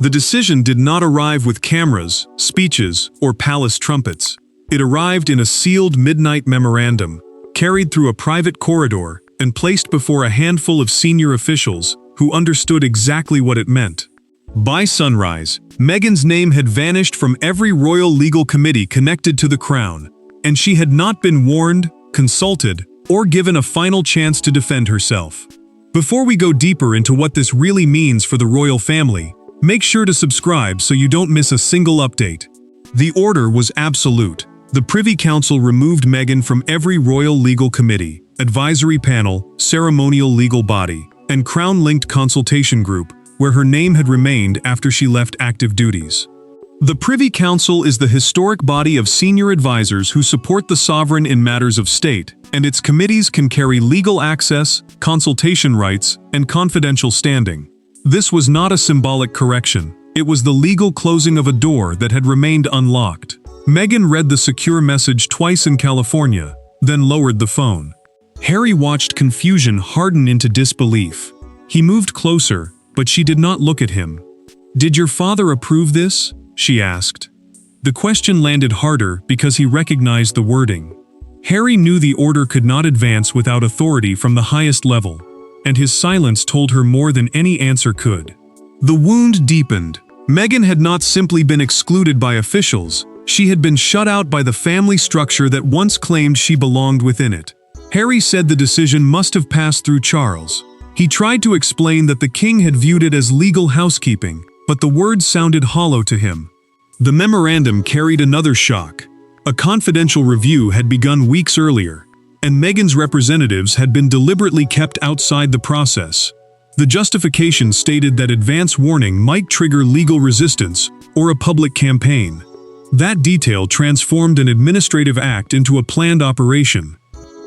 The decision did not arrive with cameras, speeches, or palace trumpets. It arrived in a sealed midnight memorandum, carried through a private corridor, and placed before a handful of senior officials who understood exactly what it meant. By sunrise, Meghan's name had vanished from every royal legal committee connected to the crown, and she had not been warned, consulted, or given a final chance to defend herself. Before we go deeper into what this really means for the royal family, make sure to subscribe so you don't miss a single update. The order was absolute. The Privy Council removed Meghan from every royal legal committee, advisory panel, ceremonial legal body, and crown-linked consultation group, where her name had remained after she left active duties. The Privy Council is the historic body of senior advisors who support the sovereign in matters of state, and its committees can carry legal access, consultation rights, and confidential standing. This was not a symbolic correction. It was the legal closing of a door that had remained unlocked. Meghan read the secure message twice in California, then lowered the phone. Harry watched confusion harden into disbelief. He moved closer, but she did not look at him. "Did your father approve this?" she asked. The question landed harder because he recognized the wording. Harry knew the order could not advance without authority from the highest level, and his silence told her more than any answer could. The wound deepened. Meghan had not simply been excluded by officials, she had been shut out by the family structure that once claimed she belonged within it. Harry said the decision must have passed through Charles. He tried to explain that the king had viewed it as legal housekeeping, but the words sounded hollow to him. The memorandum carried another shock. A confidential review had begun weeks earlier, and Meghan's representatives had been deliberately kept outside the process. The justification stated that advance warning might trigger legal resistance or a public campaign. That detail transformed an administrative act into a planned operation.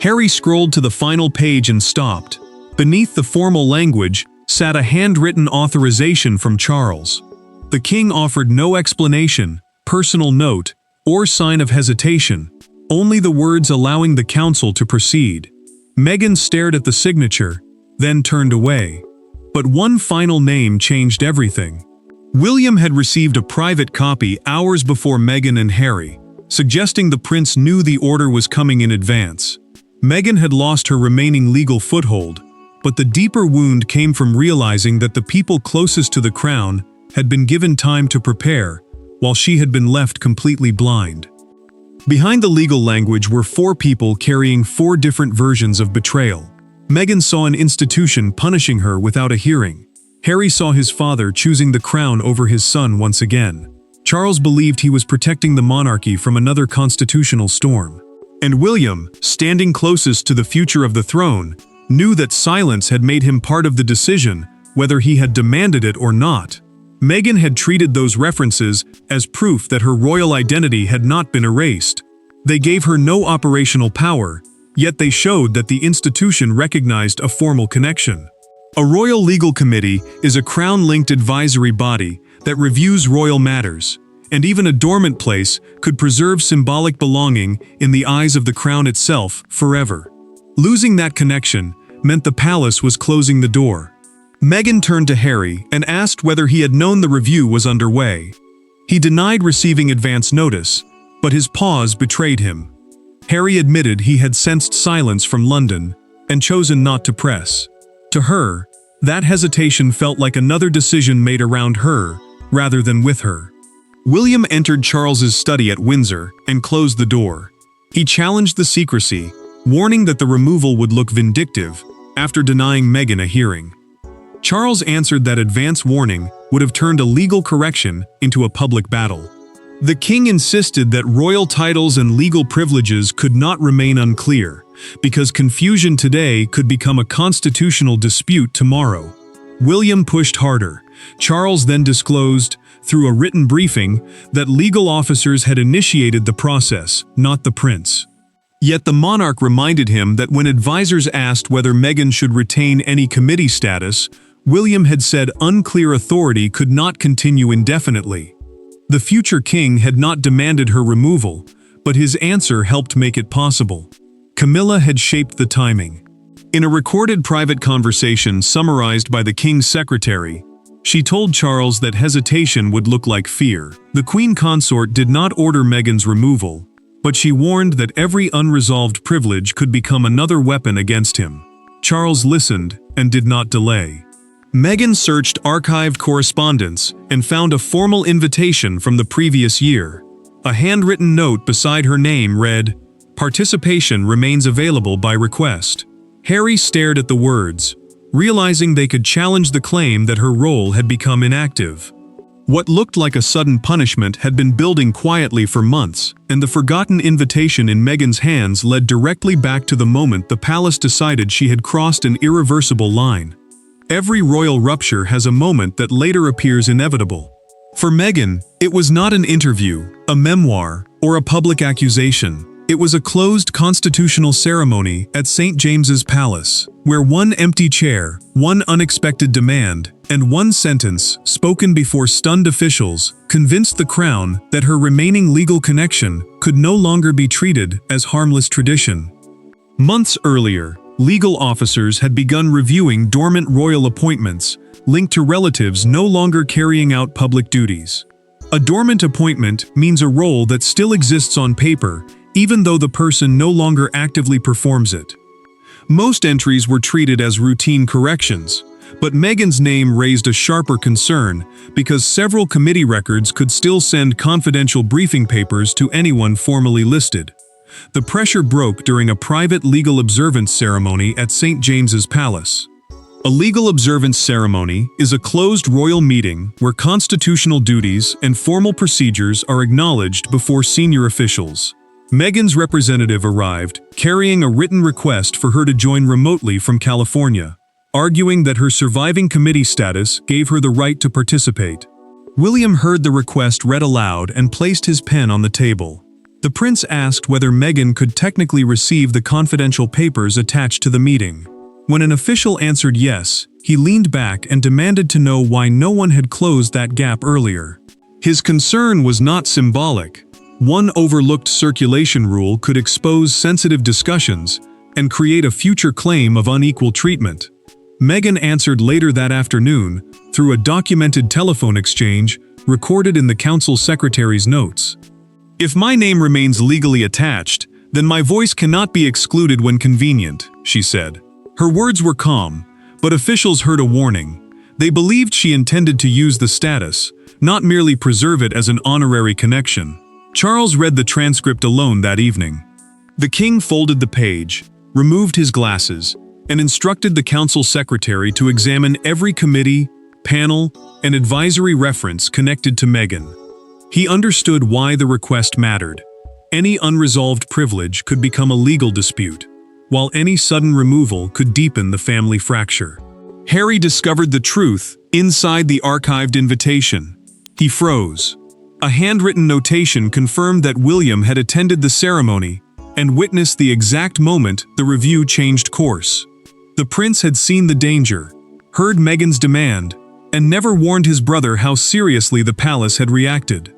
Harry scrolled to the final page and stopped. Beneath the formal language sat a handwritten authorization from Charles. The king offered no explanation, personal note, or sign of hesitation, only the words allowing the council to proceed. Meghan stared at the signature, then turned away. But one final name changed everything. William had received a private copy hours before Meghan and Harry, suggesting the prince knew the order was coming in advance. Meghan had lost her remaining legal foothold, but the deeper wound came from realizing that the people closest to the crown had been given time to prepare, while she had been left completely blind. Behind the legal language were four people carrying four different versions of betrayal. Meghan saw an institution punishing her without a hearing. Harry saw his father choosing the crown over his son once again. Charles believed he was protecting the monarchy from another constitutional storm. And William, standing closest to the future of the throne, knew that silence had made him part of the decision, whether he had demanded it or not. Meghan had treated those references as proof that her royal identity had not been erased. They gave her no operational power, yet they showed that the institution recognized a formal connection. A royal legal committee is a crown-linked advisory body that reviews royal matters, and even a dormant place could preserve symbolic belonging in the eyes of the crown itself forever. Losing that connection meant the palace was closing the door. Meghan turned to Harry and asked whether he had known the review was underway. He denied receiving advance notice, but his pause betrayed him. Harry admitted he had sensed silence from London and chosen not to press. To her, that hesitation felt like another decision made around her, rather than with her. William entered Charles's study at Windsor and closed the door. He challenged the secrecy, warning that the removal would look vindictive after denying Meghan a hearing. Charles answered that advance warning would have turned a legal correction into a public battle. The king insisted that royal titles and legal privileges could not remain unclear, because confusion today could become a constitutional dispute tomorrow. William pushed harder. Charles then disclosed, through a written briefing, that legal officers had initiated the process, not the prince. Yet the monarch reminded him that when advisors asked whether Meghan should retain any committee status, William had said unclear authority could not continue indefinitely. The future king had not demanded her removal, but his answer helped make it possible. Camilla had shaped the timing. In a recorded private conversation summarized by the king's secretary, She told Charles that hesitation would look like fear. The Queen Consort did not order Meghan's removal, but she warned that every unresolved privilege could become another weapon against him. Charles listened and did not delay. Meghan searched archived correspondence and found a formal invitation from the previous year. A handwritten note beside her name read, "Participation remains available by request." Harry stared at the words, realizing they could challenge the claim that her role had become inactive. What looked like a sudden punishment had been building quietly for months, and the forgotten invitation in Meghan's hands led directly back to the moment the palace decided she had crossed an irreversible line. Every royal rupture has a moment that later appears inevitable. For Meghan, it was not an interview, a memoir, or a public accusation. It was a closed constitutional ceremony at St. James's Palace, where one empty chair, one unexpected demand, and one sentence, spoken before stunned officials, convinced the Crown that her remaining legal connection could no longer be treated as harmless tradition. Months earlier, legal officers had begun reviewing dormant royal appointments linked to relatives no longer carrying out public duties. A dormant appointment means a role that still exists on paper, even though the person no longer actively performs it. Most entries were treated as routine corrections, but Meghan's name raised a sharper concern because several committee records could still send confidential briefing papers to anyone formally listed. The pressure broke during a private legal observance ceremony at St. James's Palace. A legal observance ceremony is a closed royal meeting where constitutional duties and formal procedures are acknowledged before senior officials. Meghan's representative arrived, carrying a written request for her to join remotely from California, arguing that her surviving committee status gave her the right to participate. William heard the request read aloud and placed his pen on the table. The prince asked whether Meghan could technically receive the confidential papers attached to the meeting. When an official answered yes, he leaned back and demanded to know why no one had closed that gap earlier. His concern was not symbolic. One overlooked circulation rule could expose sensitive discussions and create a future claim of unequal treatment. Meghan answered later that afternoon through a documented telephone exchange recorded in the council secretary's notes. "If my name remains legally attached, then my voice cannot be excluded when convenient," she said. Her words were calm, but officials heard a warning. They believed she intended to use the status, not merely preserve it as an honorary connection. Charles read the transcript alone that evening. The king folded the page, removed his glasses, and instructed the council secretary to examine every committee, panel, and advisory reference connected to Meghan. He understood why the request mattered. Any unresolved privilege could become a legal dispute, while any sudden removal could deepen the family fracture. Harry discovered the truth inside the archived invitation. He froze. A handwritten notation confirmed that William had attended the ceremony and witnessed the exact moment the review changed course. The prince had seen the danger, heard Meghan's demand, and never warned his brother how seriously the palace had reacted.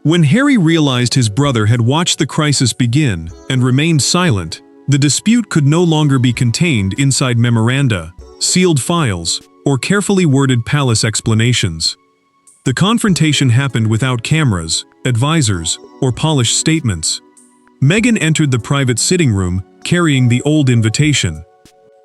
When Harry realized his brother had watched the crisis begin and remained silent, the dispute could no longer be contained inside memoranda, sealed files, or carefully worded palace explanations. The confrontation happened without cameras, advisors, or polished statements. Meghan entered the private sitting room, carrying the old invitation.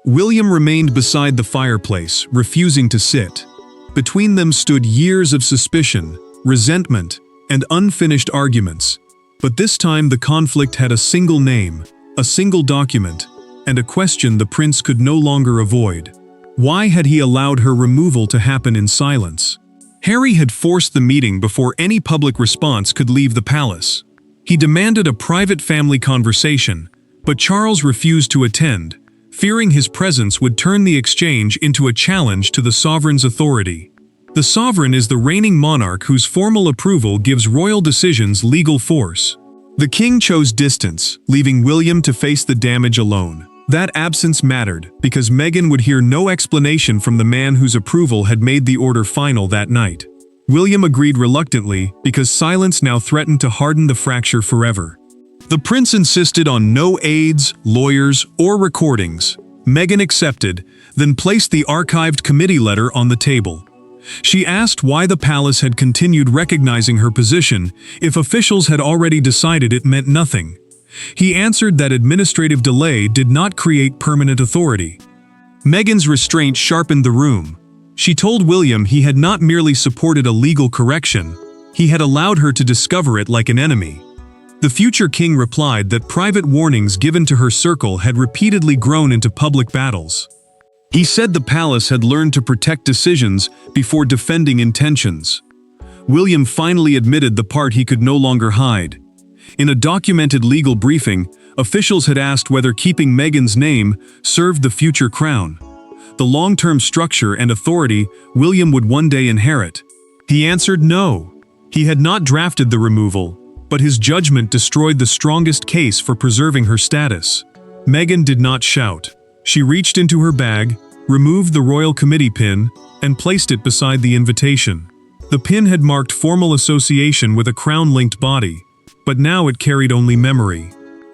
William remained beside the fireplace, refusing to sit. Between them stood years of suspicion, resentment, and unfinished arguments. But this time the conflict had a single name, a single document, and a question the prince could no longer avoid. Why had he allowed her removal to happen in silence? Harry had forced the meeting before any public response could leave the palace. He demanded a private family conversation, but Charles refused to attend, fearing his presence would turn the exchange into a challenge to the sovereign's authority. The sovereign is the reigning monarch whose formal approval gives royal decisions legal force. The king chose distance, leaving William to face the damage alone. That absence mattered, because Meghan would hear no explanation from the man whose approval had made the order final that night. William agreed reluctantly, because silence now threatened to harden the fracture forever. The prince insisted on no aides, lawyers, or recordings. Meghan accepted, then placed the archived committee letter on the table. She asked why the palace had continued recognizing her position if officials had already decided it meant nothing. He answered that administrative delay did not create permanent authority. Meghan's restraint sharpened the room. She told William he had not merely supported a legal correction, he had allowed her to discover it like an enemy. The future king replied that private warnings given to her circle had repeatedly grown into public battles. He said the palace had learned to protect decisions before defending intentions. William finally admitted the part he could no longer hide. In a documented legal briefing, officials had asked whether keeping Meghan's name served the future crown, the long-term structure and authority William would one day inherit. He answered no. He had not drafted the removal, but his judgment destroyed the strongest case for preserving her status. Meghan did not shout. She reached into her bag, removed the royal committee pin, and placed it beside the invitation. The pin had marked formal association with a crown-linked body, but now it carried only memory.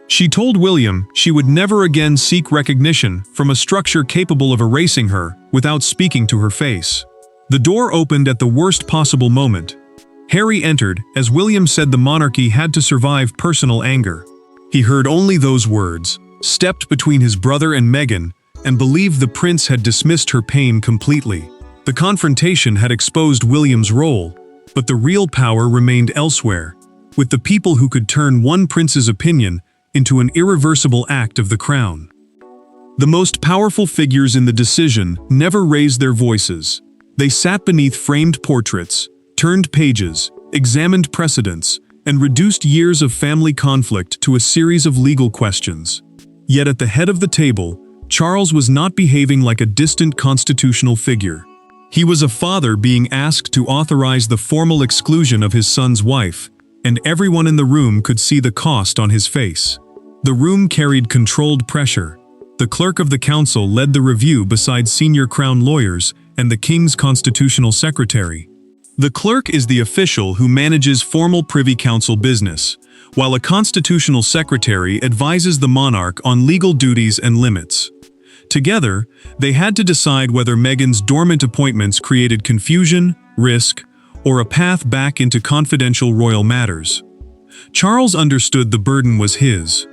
She told William she would never again seek recognition from a structure capable of erasing her without speaking to her face. The door opened at the worst possible moment. Harry entered as William said the monarchy had to survive personal anger. He heard only those words, stepped between his brother and Meghan, and believed the prince had dismissed her pain completely. The confrontation had exposed William's role, but the real power remained elsewhere, with the people who could turn one prince's opinion into an irreversible act of the crown. The most powerful figures in the decision never raised their voices. They sat beneath framed portraits, turned pages, examined precedents, and reduced years of family conflict to a series of legal questions. Yet at the head of the table, Charles was not behaving like a distant constitutional figure. He was a father being asked to authorize the formal exclusion of his son's wife, and everyone in the room could see the cost on his face. The room carried controlled pressure. The clerk of the council led the review beside senior crown lawyers and the king's constitutional secretary. The clerk is the official who manages formal Privy Council business, while a constitutional secretary advises the monarch on legal duties and limits. Together, they had to decide whether Meghan's dormant appointments created confusion, risk, or a path back into confidential royal matters. Charles understood the burden was his.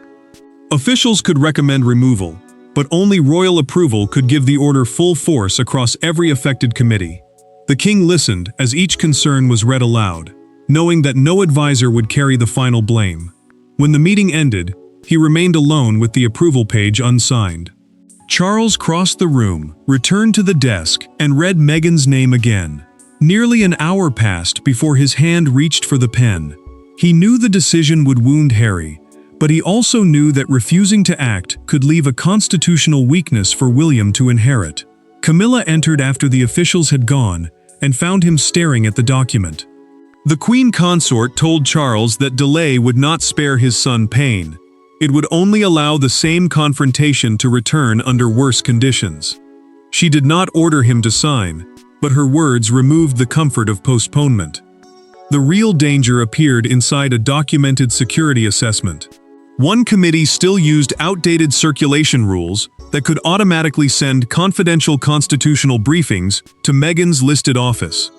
Officials could recommend removal, but only royal approval could give the order full force across every affected committee. The king listened as each concern was read aloud, knowing that no advisor would carry the final blame. When the meeting ended, he remained alone with the approval page unsigned. Charles crossed the room, returned to the desk, and read Meghan's name again. Nearly an hour passed before his hand reached for the pen. He knew the decision would wound Harry, but he also knew that refusing to act could leave a constitutional weakness for William to inherit. Camilla entered after the officials had gone and found him staring at the document. The Queen Consort told Charles that delay would not spare his son pain. It would only allow the same confrontation to return under worse conditions. She did not order him to sign, but her words removed the comfort of postponement. The real danger appeared inside a documented security assessment. One committee still used outdated circulation rules that could automatically send confidential constitutional briefings to Meghan's listed office.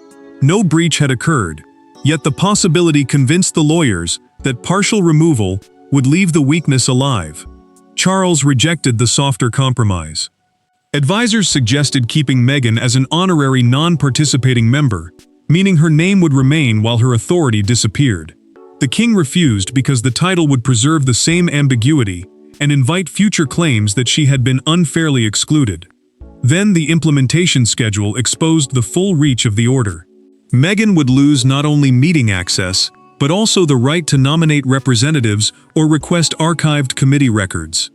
No breach had occurred, yet the possibility convinced the lawyers that partial removal would leave the weakness alive. Charles rejected the softer compromise. Advisors suggested keeping Meghan as an honorary non-participating member, meaning her name would remain while her authority disappeared. The king refused because the title would preserve the same ambiguity and invite future claims that she had been unfairly excluded. Then the implementation schedule exposed the full reach of the order. Meghan would lose not only meeting access, but also the right to nominate representatives or request archived committee records.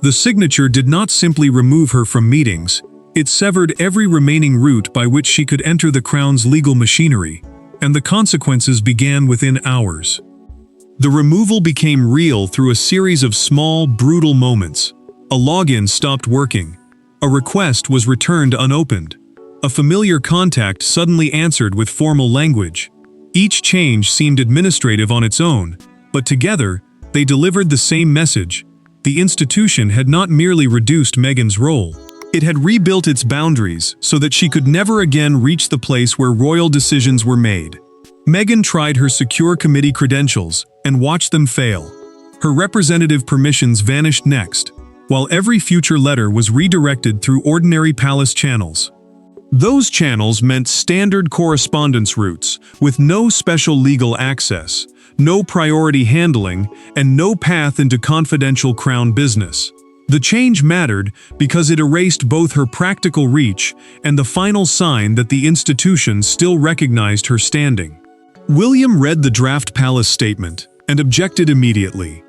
The signature did not simply remove her from meetings, it severed every remaining route by which she could enter the crown's legal machinery, and the consequences began within hours. The removal became real through a series of small, brutal moments. A login stopped working. A request was returned unopened. A familiar contact suddenly answered with formal language. Each change seemed administrative on its own, but together, they delivered the same message. The institution had not merely reduced Meghan's role, It had rebuilt its boundaries so that she could never again reach the place where royal decisions were made. Meghan tried her secure committee credentials and watched them fail. Her representative permissions vanished next, while every future letter was redirected through ordinary palace channels. Those channels meant standard correspondence routes, with no special legal access, no priority handling, and no path into confidential crown business. The change mattered because it erased both her practical reach and the final sign that the institution still recognized her standing. William read the draft palace statement and objected immediately.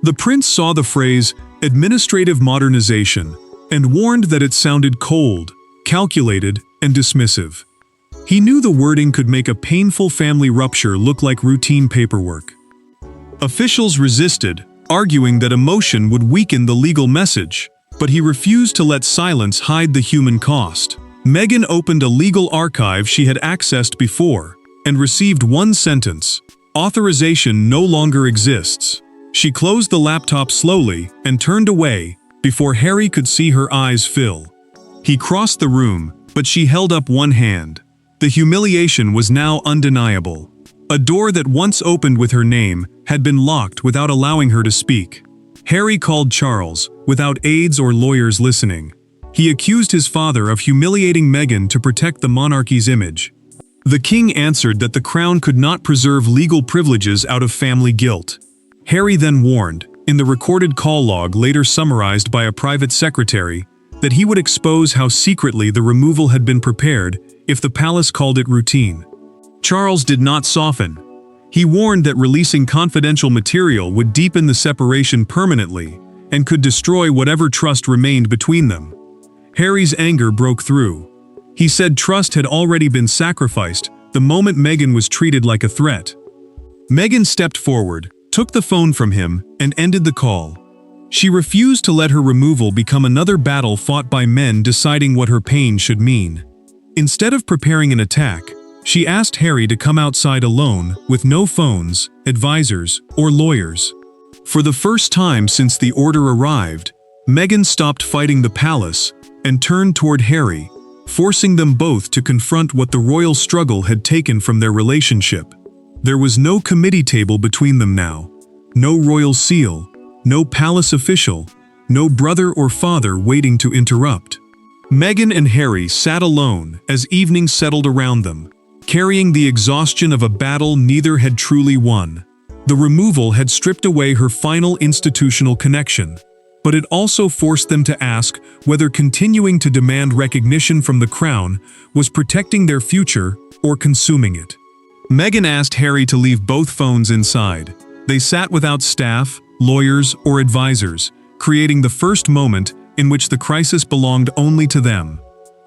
The prince saw the phrase, "administrative modernization," and warned that it sounded cold, calculated, and dismissive. He knew the wording could make a painful family rupture look like routine paperwork. Officials resisted, arguing that emotion would weaken the legal message, but he refused to let silence hide the human cost. Meghan opened a legal archive she had accessed before, and received one sentence: "Authorization no longer exists." She closed the laptop slowly and turned away before Harry could see her eyes fill. He crossed the room, but she held up one hand. The humiliation was now undeniable. A door that once opened with her name had been locked without allowing her to speak. Harry called Charles, without aides or lawyers listening. He accused his father of humiliating Meghan to protect the monarchy's image. The king answered that the crown could not preserve legal privileges out of family guilt. Harry then warned, in the recorded call log later summarized by a private secretary, that he would expose how secretly the removal had been prepared if the palace called it routine. Charles did not soften. He warned that releasing confidential material would deepen the separation permanently and could destroy whatever trust remained between them. Harry's anger broke through. He said trust had already been sacrificed the moment Meghan was treated like a threat. Meghan stepped forward, took the phone from him, and ended the call. She refused to let her removal become another battle fought by men deciding what her pain should mean. Instead of preparing an attack, she asked Harry to come outside alone with no phones, advisors, or lawyers. For the first time since the order arrived, Meghan stopped fighting the palace and turned toward Harry, forcing them both to confront what the royal struggle had taken from their relationship. There was no committee table between them now, no royal seal, no palace official, no brother or father waiting to interrupt. Meghan and Harry sat alone as evening settled around them, carrying the exhaustion of a battle neither had truly won. The removal had stripped away her final institutional connection, but it also forced them to ask whether continuing to demand recognition from the crown was protecting their future or consuming it. Meghan asked Harry to leave both phones inside. They sat without staff, lawyers, or advisors, creating the first moment in which the crisis belonged only to them.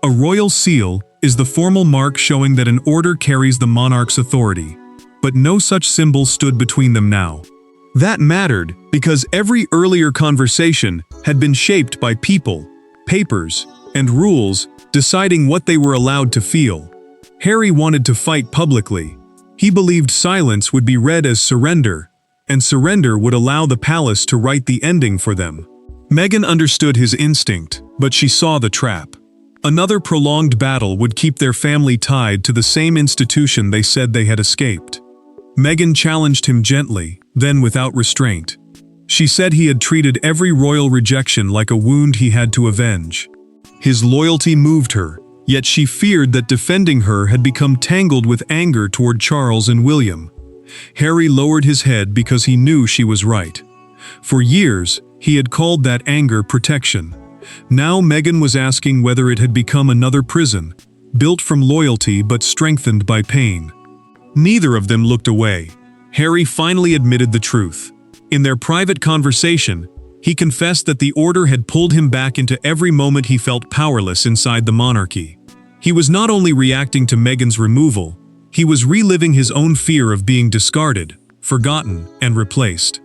A royal seal is the formal mark showing that an order carries the monarch's authority, but no such symbol stood between them now. That mattered because every earlier conversation had been shaped by people, papers, and rules deciding what they were allowed to feel. Harry wanted to fight publicly. He believed silence would be read as surrender, and surrender would allow the palace to write the ending for them. Meghan understood his instinct, but she saw the trap. Another prolonged battle would keep their family tied to the same institution they said they had escaped. Meghan challenged him gently, then without restraint. She said he had treated every royal rejection like a wound he had to avenge. His loyalty moved her, yet she feared that defending her had become tangled with anger toward Charles and William. Harry lowered his head because he knew she was right. For years, he had called that anger protection. Now Meghan was asking whether it had become another prison, built from loyalty but strengthened by pain. Neither of them looked away. Harry finally admitted the truth. In their private conversation, he confessed that the order had pulled him back into every moment he felt powerless inside the monarchy. He was not only reacting to Meghan's removal, he was reliving his own fear of being discarded, forgotten, and replaced.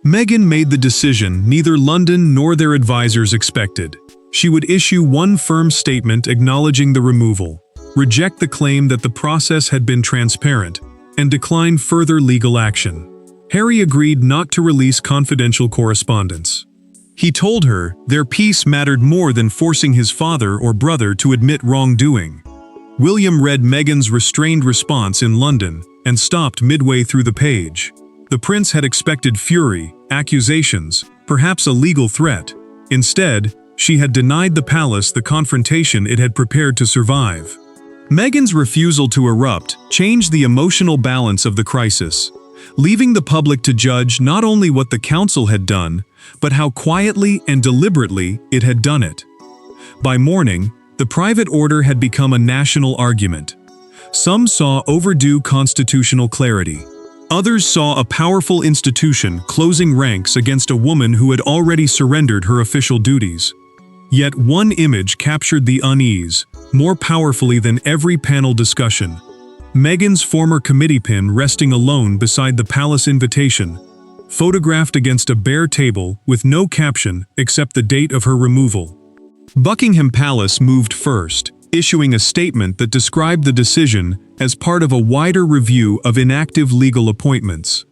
Meghan made the decision neither London nor their advisors expected. She would issue one firm statement acknowledging the removal, reject the claim that the process had been transparent, and decline further legal action. Harry agreed not to release confidential correspondence. He told her their peace mattered more than forcing his father or brother to admit wrongdoing. William read Meghan's restrained response in London and stopped midway through the page. The prince had expected fury, accusations, perhaps a legal threat. Instead, she had denied the palace the confrontation it had prepared to survive. Meghan's refusal to erupt changed the emotional balance of the crisis, leaving the public to judge not only what the council had done, but how quietly and deliberately it had done it. By morning, the private order had become a national argument. Some saw overdue constitutional clarity. Others saw a powerful institution closing ranks against a woman who had already surrendered her official duties. Yet one image captured the unease, more powerfully than every panel discussion. Meghan's former committee pin resting alone beside the palace invitation, photographed against a bare table with no caption except the date of her removal. Buckingham Palace moved first, issuing a statement that described the decision as part of a wider review of inactive legal appointments.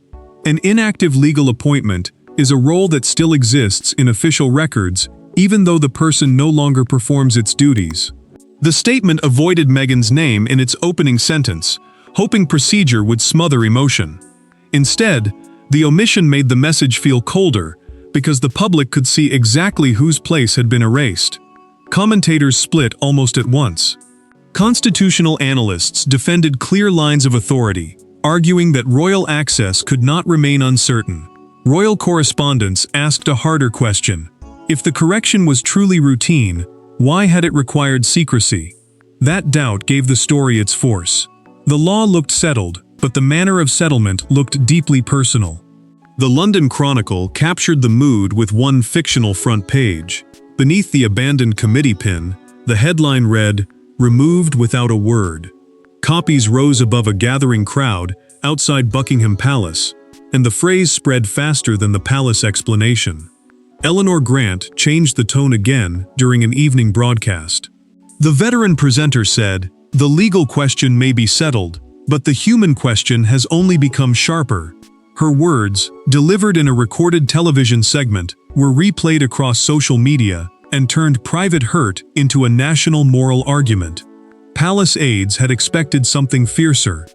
An inactive legal appointment is a role that still exists in official records, even though the person no longer performs its duties. The statement avoided Meghan's name in its opening sentence, hoping procedure would smother emotion. Instead, the omission made the message feel colder, because the public could see exactly whose place had been erased. Commentators split almost at once. Constitutional analysts defended clear lines of authority, arguing that royal access could not remain uncertain. Royal correspondents asked a harder question. If the correction was truly routine, why had it required secrecy? That doubt gave the story its force. The law looked settled, but the manner of settlement looked deeply personal. The London Chronicle captured the mood with one fictional front page. Beneath the abandoned committee pin, the headline read, "Removed without a word." Copies rose above a gathering crowd outside Buckingham Palace, and the phrase spread faster than the palace explanation. Eleanor Grant changed the tone again during an evening broadcast. The veteran presenter said, "The legal question may be settled, but the human question has only become sharper." Her words, delivered in a recorded television segment, were replayed across social media and turned private hurt into a national moral argument. Palace aides had expected something fiercer.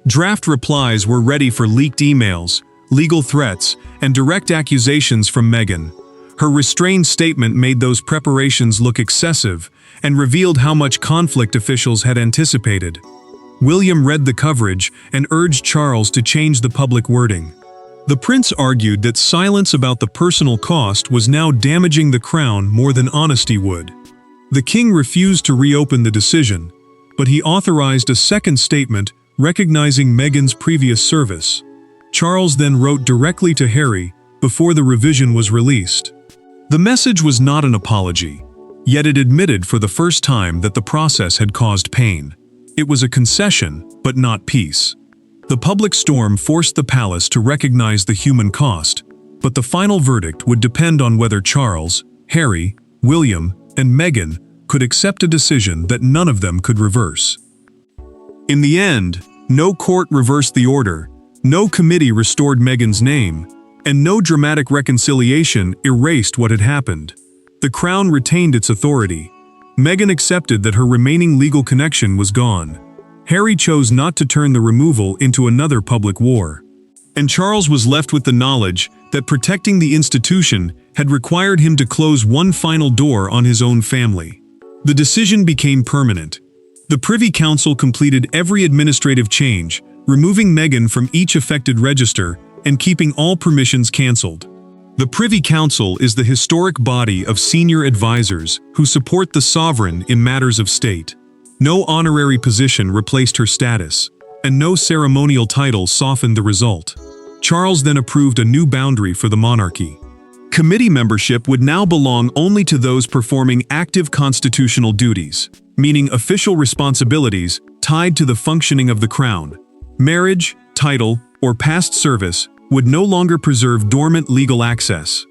Draft replies were ready for leaked emails, legal threats, and direct accusations from Meghan. Her restrained statement made those preparations look excessive and revealed how much conflict officials had anticipated. William read the coverage and urged Charles to change the public wording. The prince argued that silence about the personal cost was now damaging the crown more than honesty would. The king refused to reopen the decision, but he authorized a second statement recognizing Meghan's previous service. Charles then wrote directly to Harry before the revision was released. The message was not an apology, yet it admitted for the first time that the process had caused pain. It was a concession, but not peace. The public storm forced the palace to recognize the human cost, but the final verdict would depend on whether Charles, Harry, William, and Meghan could accept a decision that none of them could reverse. In the end, no court reversed the order, no committee restored Meghan's name, and no dramatic reconciliation erased what had happened. The crown retained its authority. Meghan accepted that her remaining legal connection was gone. Harry chose not to turn the removal into another public war. And Charles was left with the knowledge that protecting the institution had required him to close one final door on his own family. The decision became permanent. The Privy Council completed every administrative change, removing Meghan from each affected register and keeping all permissions cancelled. The Privy Council is the historic body of senior advisors who support the sovereign in matters of state. No honorary position replaced her status, and no ceremonial title softened the result. Charles then approved a new boundary for the monarchy. Committee membership would now belong only to those performing active constitutional duties, meaning official responsibilities tied to the functioning of the crown. Marriage, title, or past service would no longer preserve dormant legal access.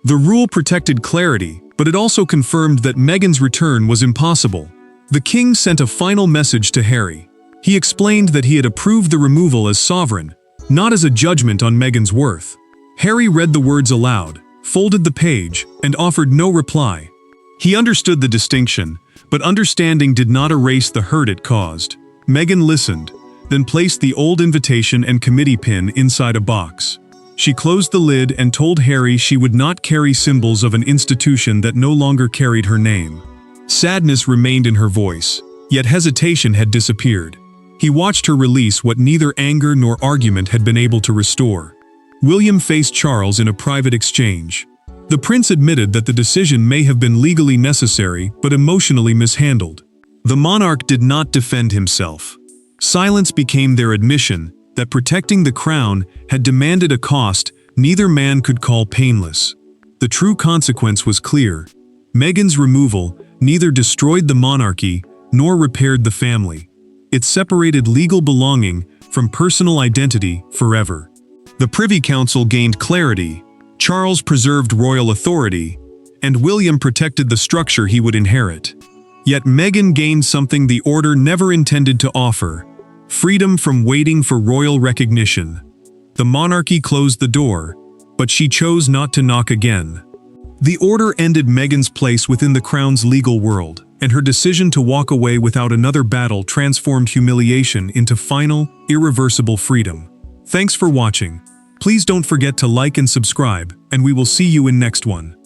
The rule protected clarity, but it also confirmed that Meghan's return was impossible. The king sent a final message to Harry. He explained that he had approved the removal as sovereign, not as a judgment on Meghan's worth. Harry read the words aloud, folded the page, and offered no reply. He understood the distinction, but understanding did not erase the hurt it caused. Meghan listened, then placed the old invitation and committee pin inside a box. She closed the lid and told Harry she would not carry symbols of an institution that no longer carried her name. Sadness remained in her voice, yet hesitation had disappeared. He watched her release what neither anger nor argument had been able to restore. William faced Charles in a private exchange. The prince admitted that the decision may have been legally necessary but emotionally mishandled. The monarch did not defend himself. Silence became their admission that protecting the crown had demanded a cost neither man could call painless. The true consequence was clear. Meghan's removal neither destroyed the monarchy nor repaired the family. It separated legal belonging from personal identity forever. The Privy Council gained clarity, Charles preserved royal authority, and William protected the structure he would inherit. Yet Meghan gained something the order never intended to offer: freedom from waiting for royal recognition. The monarchy closed the door, but she chose not to knock again. The order ended Meghan's place within the crown's legal world, and her decision to walk away without another battle transformed humiliation into final, irreversible freedom. Thanks for watching. Please don't forget to like and subscribe, and we will see you in next one.